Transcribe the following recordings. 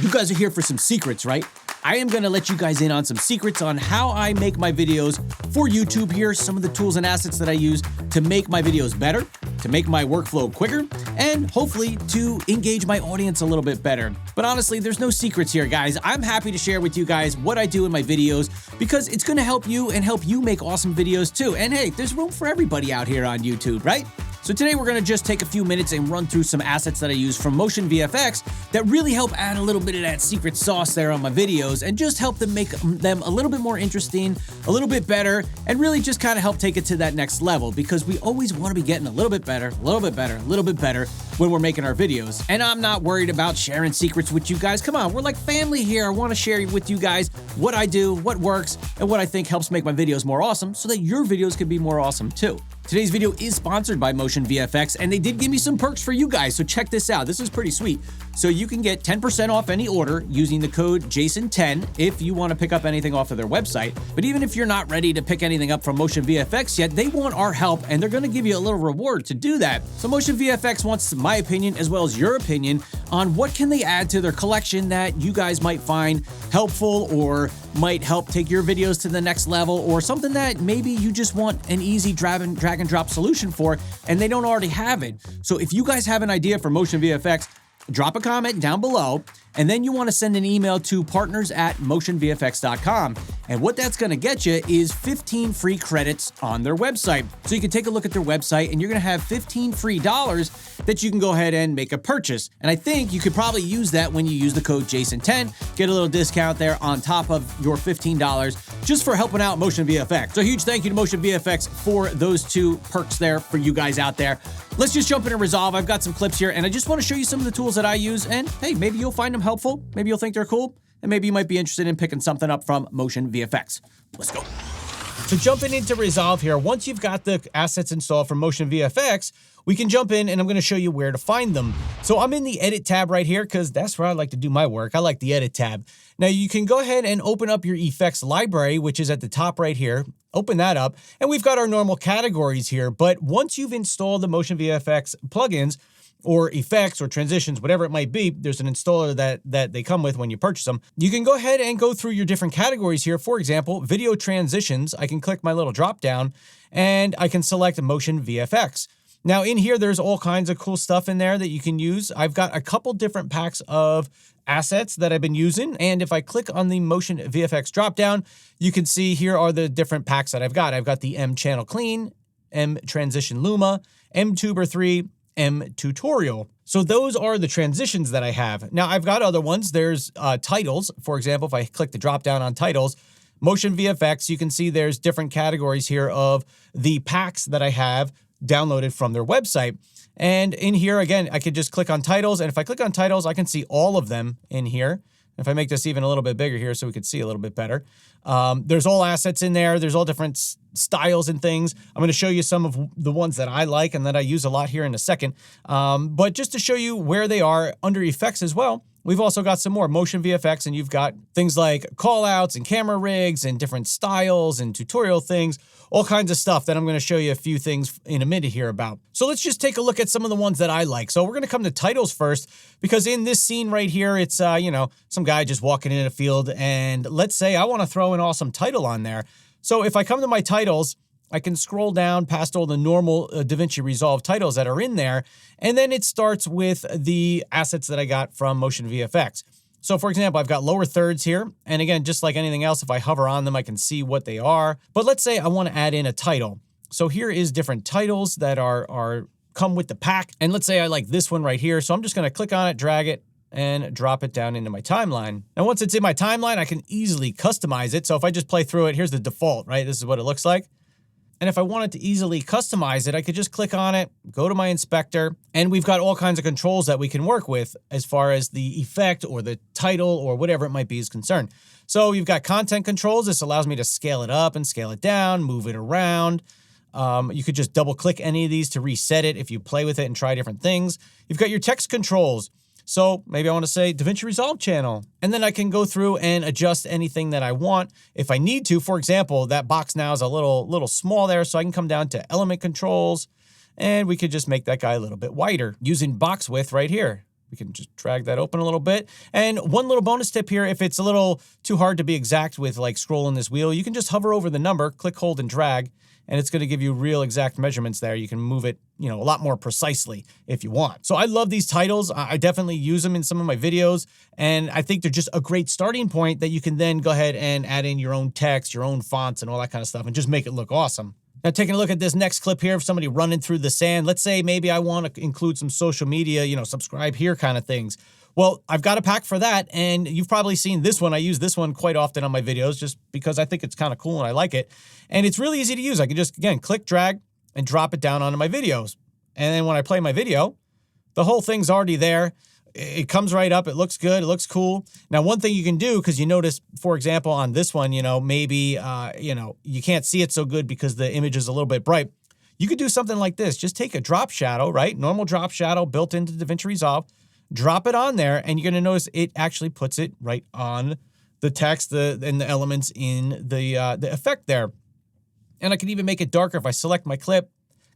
you guys are here for some secrets, right? I am gonna let you guys in on some secrets on how I make my videos for YouTube here, some of the tools and assets that I use to make my videos better, to make my workflow quicker, and hopefully to engage my audience a little bit better. But honestly, there's no secrets here, guys. I'm happy to share with you guys what I do in my videos because it's gonna help you and help you make awesome videos too. And hey, there's room for everybody out here on YouTube, right? So today we're gonna just take a few minutes and run through some assets that I use from Motion VFX that really help add a little bit of that secret sauce there on my videos and just help them make them a little bit more interesting, a little bit better, and really just kind of help take it to that next level because we always wanna be getting a little bit better, a little bit better, a little bit better when we're making our videos. And I'm not worried about sharing secrets with you guys. Come on, we're like family here. I wanna share with you guys what I do, what works, and what I think helps make my videos more awesome so that your videos can be more awesome too. Today's video is sponsored by Motion VFX, and they did give me some perks for you guys, so check this out. This is pretty sweet. So you can get 10% off any order using the code JASON10 if you want to pick up anything off of their website. But even if you're not ready to pick anything up from Motion VFX yet, they want our help, and they're going to give you a little reward to do that. So Motion VFX wants my opinion as well as your opinion on what can they add to their collection that you guys might find helpful or might help take your videos to the next level, or something that maybe you just want an easy drag and drop solution for and they don't already have it. So if you guys have an idea for Motion VFX, drop a comment down below, and then you want to send an email to partners@motionvfx.com. And what that's going to get you is 15 free credits on their website. So you can take a look at their website and you're going to have 15 free dollars that you can go ahead and make a purchase. And I think you could probably use that when you use the code JASON10, get a little discount there on top of your $15 just for helping out Motion VFX. So a huge thank you to Motion VFX for those two perks there for you guys out there. Let's just jump into Resolve. I've got some clips here and I just want to show you some of the tools that I use, and hey, maybe you'll find them helpful. Maybe you'll think they're cool, and maybe you might be interested in picking something up from Motion VFX. Let's go. So jumping into Resolve here, once you've got the assets installed from Motion VFX, we can jump in and I'm going to show you where to find them. So I'm in the Edit tab right here because that's where I like to do my work. I like the Edit tab. Now you can go ahead and open up your effects library, which is at the top right here. Open that up, and we've got our normal categories here. But once you've installed the Motion VFX plugins, or effects or transitions, whatever it might be, there's an installer that they come with when you purchase them. You can go ahead and go through your different categories here. For example, video transitions, I can click my little drop down and I can select Motion VFX. Now in here, there's all kinds of cool stuff in there that you can use. I've got a couple different packs of assets that I've been using. And if I click on the Motion VFX drop down, you can see here are the different packs that I've got. I've got the M Channel Clean, M Transition Luma, M Tuber 3, M Tutorial. So those are the transitions that I have. Now I've got other ones. There's titles. For example, if I click the drop down on titles, Motion VFX, you can see there's different categories here of the packs that I have downloaded from their website. And in here, again, I could just click on titles. And if I click on titles, I can see all of them in here. If I make this even a little bit bigger here so we can see a little bit better. There's all assets in there. There's all different styles and things. I'm going to show you some of the ones that I like and that I use a lot here in a second. But just to show you where they are under effects as well, we've also got some more Motion VFX, and you've got things like callouts and camera rigs and different styles and tutorial things, all kinds of stuff that I'm going to show you a few things in a minute here about. So let's just take a look at some of the ones that I like. So we're going to come to titles first, because in this scene right here, it's, you know, some guy just walking in a field, and let's say I want to throw an awesome title on there. So if I come to my titles, I can scroll down past all the normal DaVinci Resolve titles that are in there, and then it starts with the assets that I got from Motion VFX. So for example, I've got lower thirds here, and again, just like anything else, if I hover on them, I can see what they are. But let's say I want to add in a title. So here is different titles that come with the pack, and let's say I like this one right here. So I'm just going to click on it, drag it, and drop it down into my timeline. Now, once it's in my timeline, I can easily customize it. So if I just play through it, here's the default, right? This is what it looks like. And if I wanted to easily customize it, I could just click on it, go to my inspector, and we've got all kinds of controls that we can work with as far as the effect or the title or whatever it might be is concerned. So you've got content controls. This allows me to scale it up and scale it down, move it around. You could just double click any of these to reset it if you play with it and try different things. You've got your text controls. So maybe I want to say DaVinci Resolve channel, and then I can go through and adjust anything that I want if I need to. For example, that box now is a little small there, so I can come down to element controls, and we could just make that guy a little bit wider using box width right here. We can just drag that open a little bit. And one little bonus tip here, if it's a little too hard to be exact with like scrolling this wheel, you can just hover over the number, click, hold, and drag, and it's going to give you real exact measurements there. You can move it, a lot more precisely if you want. So I love these titles. I definitely use them in some of my videos, and I think they're just a great starting point that you can then go ahead and add in your own text, your own fonts, and all that kind of stuff, and just make it look awesome. Now, taking a look at this next clip here of somebody running through the sand. Let's say maybe I want to include some social media, subscribe here kind of things. Well, I've got a pack for that, and you've probably seen this one. I use this one quite often on my videos just because I think it's kind of cool and I like it. And it's really easy to use. I can just, again, click, drag, and drop it down onto my videos. And then when I play my video, the whole thing's already there. It comes right up. It looks good. It looks cool. Now, one thing you can do, because you notice, for example, on this one, maybe, you can't see it so good because the image is a little bit bright. You could do something like this. Just take a drop shadow, right? Normal drop shadow built into DaVinci Resolve. Drop it on there, and you're going to notice it actually puts it right on the text and the elements in the effect there. And I can even make it darker if I select my clip,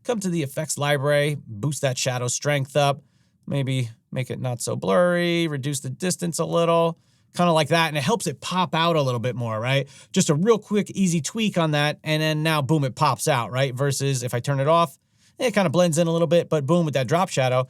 come to the effects library, boost that shadow strength up, maybe make it not so blurry, reduce the distance a little, kind of like that, and it helps it pop out a little bit more, right? Just a real quick, easy tweak on that, and then now, boom, it pops out, right? Versus if I turn it off, it kind of blends in a little bit, but boom, with that drop shadow,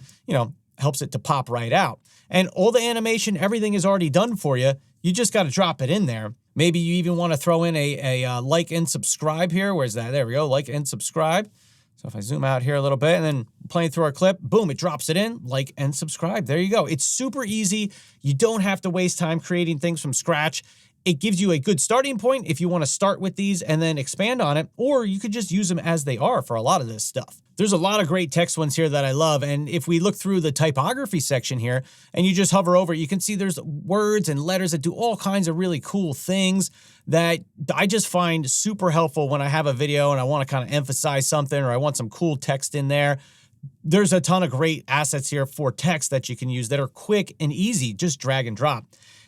helps it to pop right out. And all the animation, everything is already done for you. You just got to drop it in there. Maybe you even want to throw in a like and subscribe here. Where's that? There we go, like and subscribe. So if I zoom out here a little bit and then playing through our clip, boom, it drops it in, like and subscribe. There you go. It's super easy. You don't have to waste time creating things from scratch. It gives you a good starting point if you want to start with these and then expand on it, or you could just use them as they are for a lot of this stuff. There's a lot of great text ones here that I love, and if we look through the typography section here and you just hover over it, you can see there's words and letters that do all kinds of really cool things that I just find super helpful when I have a video and I want to kind of emphasize something or I want some cool text in there. There's a ton of great assets here for text that you can use that are quick and easy, just drag and drop.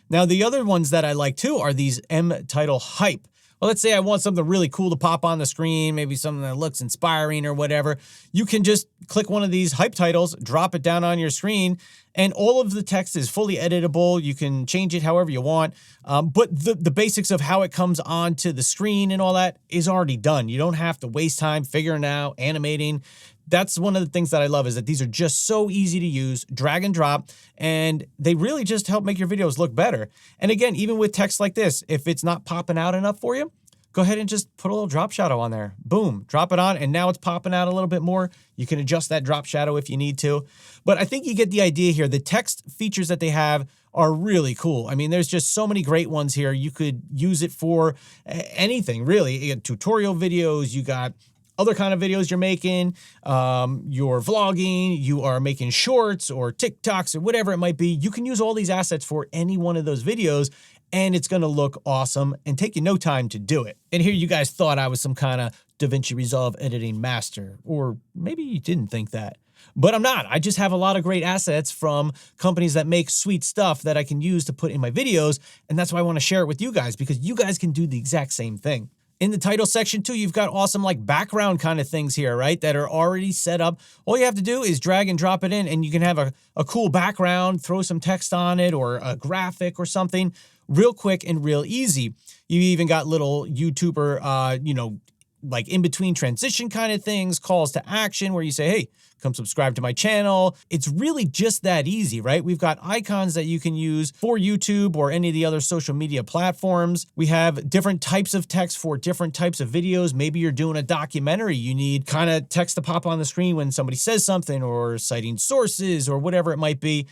Now, the other ones that I like too are these M-Title Hype. Well, let's say I want something really cool to pop on the screen, maybe something that looks inspiring or whatever. You can just click one of these hype titles, drop it down on your screen, and all of the text is fully editable. You can change it however you want, but the basics of how it comes onto the screen and all that is already done. You don't have to waste time figuring out, animating. That's one of the things that I love is that these are just so easy to use, drag and drop, and they really just help make your videos look better. And again, even with text like this, if it's not popping out enough for you, go ahead and just put a little drop shadow on there. Boom, drop it on, and now it's popping out a little bit more. You can adjust that drop shadow if you need to. But I think you get the idea here. The text features that they have are really cool. I mean, there's just so many great ones here. You could use it for anything, really. You got tutorial videos, you got other kind of videos you're making, you're vlogging, you are making shorts or TikToks or whatever it might be. You can use all these assets for any one of those videos, and it's going to look awesome and take you no time to do it. And here you guys thought I was some kind of DaVinci Resolve editing master, or maybe you didn't think that. But I'm not. I just have a lot of great assets from companies that make sweet stuff that I can use to put in my videos, and that's why I want to share it with you guys, because you guys can do the exact same thing. In the title section too, you've got awesome like background kind of things here, right? That are already set up. All you have to do is drag and drop it in, and you can have a cool background, throw some text on it or a graphic or something real quick and real easy. You even got little YouTuber, like in between transition kind of things, calls to action where you say, hey, come subscribe to my channel. It's really just that easy, right? We've got icons that you can use for YouTube or any of the other social media platforms. We have different types of text for different types of videos. Maybe you're doing a documentary. You need kind of text to pop on the screen when somebody says something or citing sources or whatever it might be.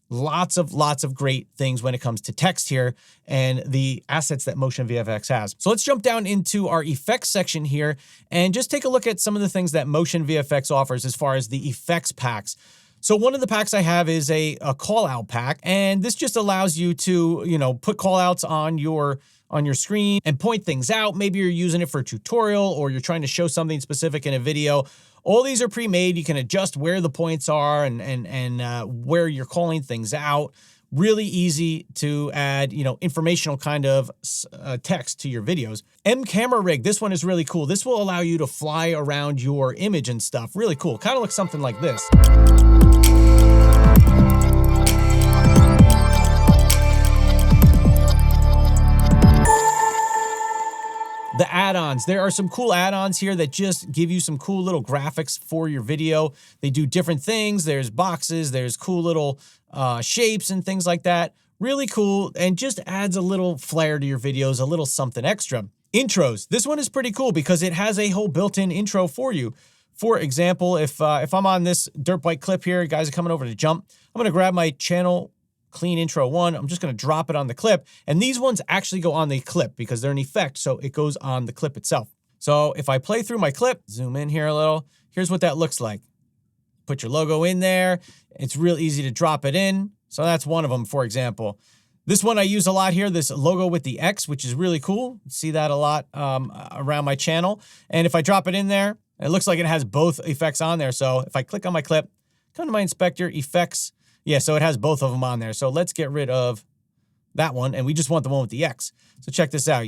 Lots of great things when it comes to text here and the assets that Motion VFX has. So let's jump down into our effects section here and just take a look at some of the things that Motion VFX offers as far as the effects packs. So one of the packs I have is a call out pack, and this just allows you to, put call outs on your screen and point things out. Maybe you're using it for a tutorial or you're trying to show something specific in a video. All these are pre-made. You can adjust where the points are and where you're calling things out. Really easy to add, informational kind of text to your videos. Camera Rig, this one is really cool. This will allow you to fly around your image and stuff. Really cool. Kind of looks something like this. add-ons. There are some cool add-ons here that just give you some cool little graphics for your video. They do different things. There's boxes, there's cool little shapes and things like that. Really cool, and just adds a little flair to your videos, a little something extra. Intros. This one is pretty cool because it has a whole built-in intro for you. For example, if I'm on this dirt bike clip here, guys are coming over to jump, I'm going to grab my channel clean intro one. I'm just going to drop it on the clip. And these ones actually go on the clip because they're an effect. So it goes on the clip itself. So if I play through my clip, zoom in here a little, here's what that looks like. Put your logo in there. It's real easy to drop it in. So that's one of them, for example. This one I use a lot here, this logo with the X, which is really cool. See that a lot around my channel. And if I drop it in there, it looks like it has both effects on there. So if I click on my clip, come to my inspector, effects. Yeah, so it has both of them on there. So let's get rid of that one, and we just want the one with the X. So check this out,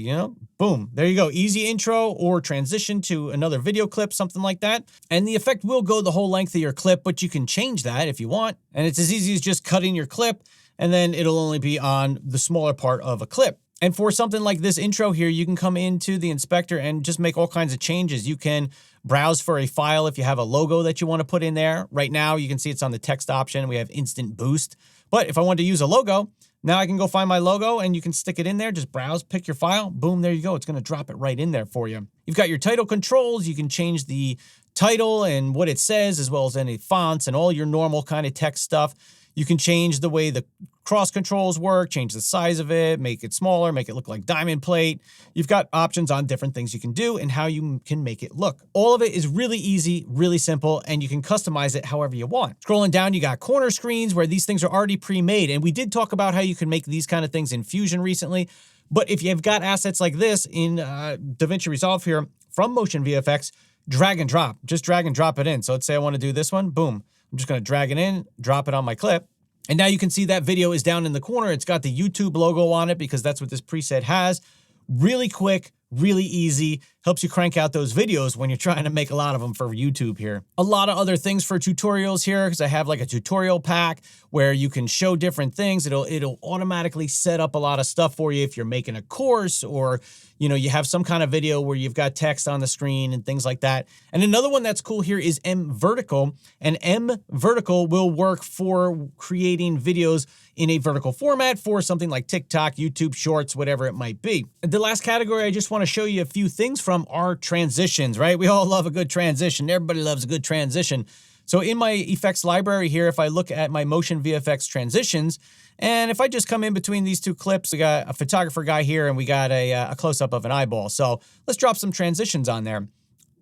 boom, there you go. Easy intro or transition to another video clip, something like that. And the effect will go the whole length of your clip, but you can change that if you want. And it's as easy as just cutting your clip, and then it'll only be on the smaller part of a clip. And for something like this intro here, you can come into the inspector and just make all kinds of changes. You can browse for a file if you have a logo that you want to put in there. Right now, you can see it's on the text option. We have instant boost. But if I want to use a logo, now I can go find my logo and you can stick it in there. Just browse, pick your file. Boom, there you go. It's going to drop it right in there for you. You've got your title controls. You can change the title and what it says, as well as any fonts and all your normal kind of text stuff. You can change the way the cross controls work, change the size of it, make it smaller, make it look like diamond plate. You've got options on different things you can do and how you can make it look. All of it is really easy, really simple, and you can customize it however you want. Scrolling down, you got corner screens where these things are already pre-made. And we did talk about how you can make these kind of things in Fusion recently. But if you've got assets like this in DaVinci Resolve here from Motion VFX, drag and drop. Just drag and drop it in. So let's say I want to do this one. Boom. I'm just going to drag it in, drop it on my clip. And now you can see that video is down in the corner. It's got the YouTube logo on it because that's what this preset has. Really quick, really easy. Helps you crank out those videos when you're trying to make a lot of them for YouTube here. A lot of other things for tutorials here because I have like a tutorial pack where you can show different things. It'll automatically set up a lot of stuff for you if you're making a course or you have some kind of video where you've got text on the screen and things like that. And another one that's cool here is M Vertical, and M Vertical will work for creating videos in a vertical format for something like TikTok, YouTube Shorts, whatever it might be. The last category I just want to show you a few things from are transitions, right? We all love a good transition. Everybody loves a good transition. So in my effects library here, if I look at my Motion VFX transitions, and if I just come in between these two clips, we got a photographer guy here and we got a close-up of an eyeball. So let's drop some transitions on there.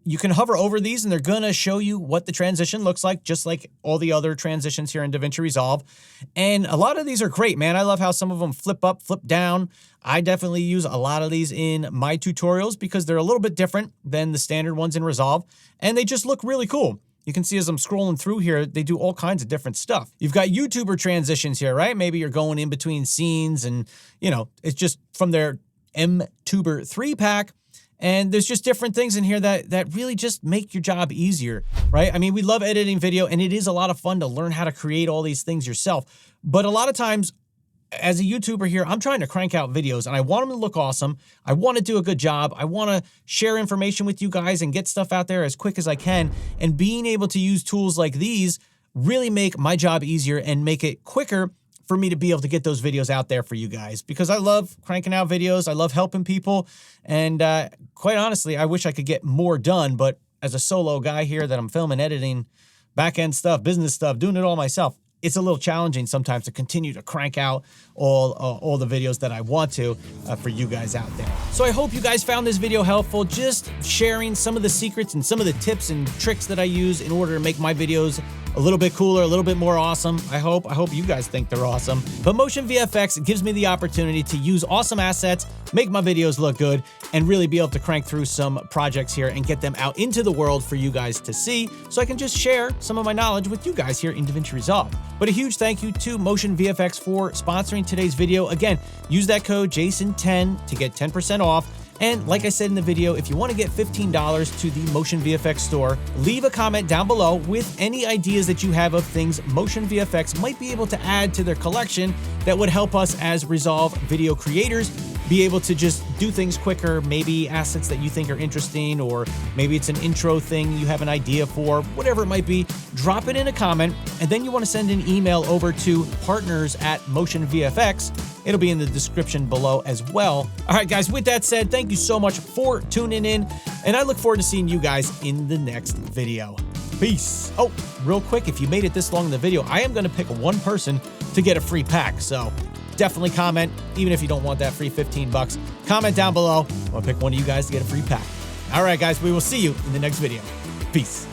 You can hover over these and they're gonna show you what the transition looks like, just like all the other transitions here in DaVinci Resolve. And a lot of these are great, man. I love how some of them flip up, flip down. I definitely use a lot of these in my tutorials because they're a little bit different than the standard ones in Resolve, and they just look really cool. You can see as I'm scrolling through here, they do all kinds of different stuff. You've got YouTuber transitions here, right? Maybe you're going in between scenes and, it's just from their MTuber 3-pack. And there's just different things in here that really just make your job easier, right? I mean, we love editing video and it is a lot of fun to learn how to create all these things yourself. But a lot of times, as a YouTuber here, I'm trying to crank out videos and I want them to look awesome. I want to do a good job. I want to share information with you guys and get stuff out there as quick as I can. And being able to use tools like these really make my job easier and make it quicker for me to be able to get those videos out there for you guys, because I love cranking out videos. I love helping people. And quite honestly, I wish I could get more done. But as a solo guy here that I'm filming, editing, back-end stuff, business stuff, doing it all myself, it's a little challenging sometimes to continue to crank out all the videos that I want to for you guys out there. So I hope you guys found this video helpful, just sharing some of the secrets and some of the tips and tricks that I use in order to make my videos a little bit cooler, a little bit more awesome. I hope you guys think they're awesome. But Motion VFX gives me the opportunity to use awesome assets, make my videos look good, and really be able to crank through some projects here and get them out into the world for you guys to see, so I can just share some of my knowledge with you guys here in DaVinci Resolve. But a huge thank you to Motion VFX for sponsoring today's video. Again, use that code JASON10 to get 10% off. And like I said in the video, if you want to get $15 to the Motion VFX store, leave a comment down below with any ideas that you have of things Motion VFX might be able to add to their collection that would help us as Resolve video creators be able to just do things quicker, maybe assets that you think are interesting, or maybe it's an intro thing you have an idea for, whatever it might be, drop it in a comment, and then you want to send an email over to partners@motionvfx. It'll be in the description below as well. All right, guys, with that said, thank you so much for tuning in, and I look forward to seeing you guys in the next video. Peace. Oh, real quick, if you made it this long in the video, I am going to pick one person to get a free pack, so definitely comment, even if you don't want that free 15 bucks. Comment down below. I'll pick one of you guys to get a free pack. All right, guys, we will see you in the next video. Peace.